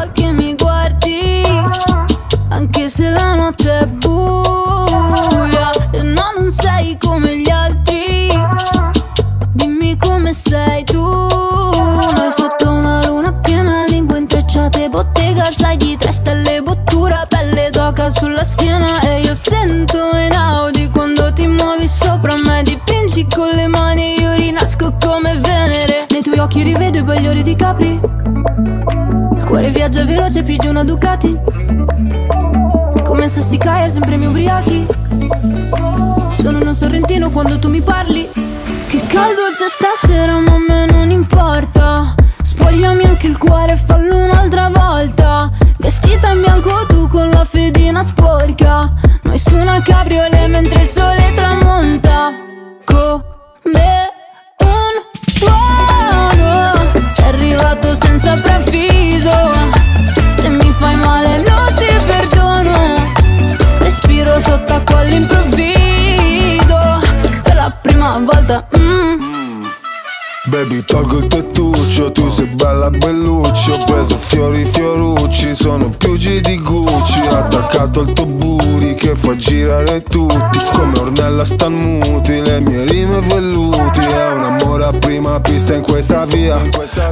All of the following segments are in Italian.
fa che mi guardi, anche se la notte è buia e no, non sei come gli altri. Dimmi come sei tu. Noi sotto una luna piena, lingue intrecciate, bottega, sai di 3 stelle, bottura, pelle d'oca sulla schiena. E io sento in Audi quando ti muovi sopra me, dipingi con le mani e io rinasco come Venere. Nei tuoi occhi rivedo i bagliori di Capri, il cuore viaggia veloce più di una Ducati, come se si caia sempre mi ubriachi. Sono uno sorrentino quando tu mi parli. Che caldo c'è stasera ma a me non importa, spogliami anche il cuore e fallo un'altra volta. Vestita in bianco tu con la fedina sporca, noi su una cabriolet mentre il sole tramonta. Come un tuono, sei arrivato senza preavviso, se mi fai male non ti perdono. Respiro sott'acqua all'improvviso, per la prima volta. Baby, tolgo il tettuccio, tu sei bella bellucci. Ho preso fiori fiorucci, sono più G di Gucci. Attaccato al tuo booty che fa girare tutti, come Ornella stan muti, le mie rime velluti. È un amore a prima pista in questa via.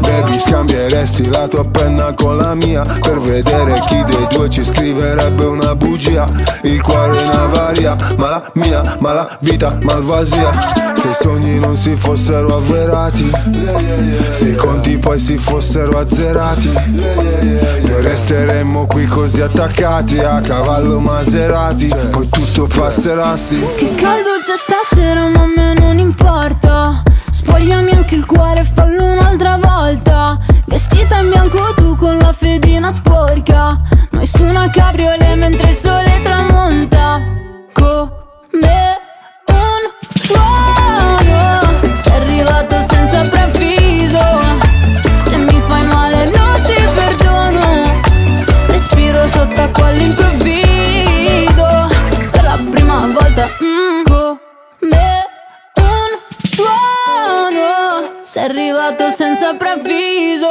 Baby, scambieresti la tua penna con la mia, per vedere chi dei due ci scriverebbe una bugia. Il cuore in avaria, ma la mia, ma la vita malvasia. Se i sogni non si fossero avverati, se i conti poi si fossero azzerati, noi resteremmo qui così attaccati a cavallo Maserati, poi tutto passerà, sì. Che caldo c'è stasera ma a me non importa, spogliami anche il cuore e fallo un'altra volta. Vestita in bianco tu con la fedina sporca, noi su una cabriolet mentre il sole tramonta. Come un tuono, sei arrivato senza preavviso, se mi fai male non ti perdono. Respiro sott'acqua all'improvviso, per la prima volta. Come un tuono, sei arrivato senza preavviso,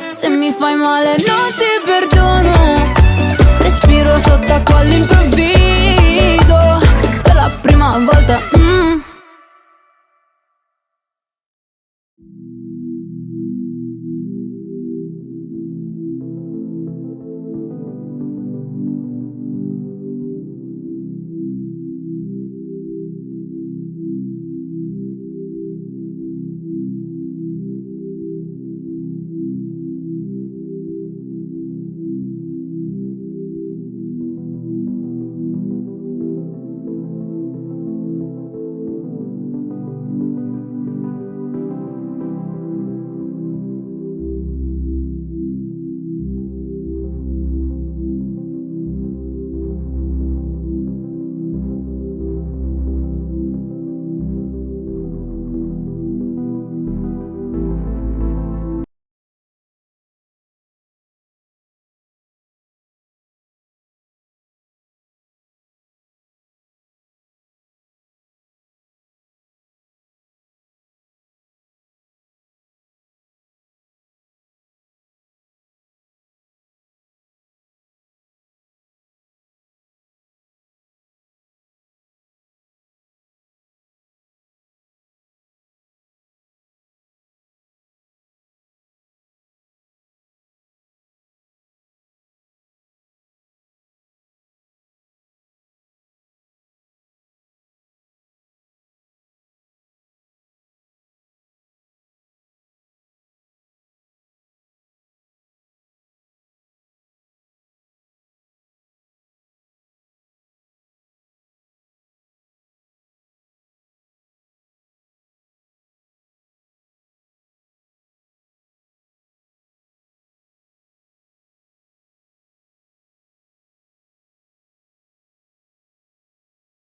se mi fai male non ti perdono. Respiro sott'acqua all'improvviso,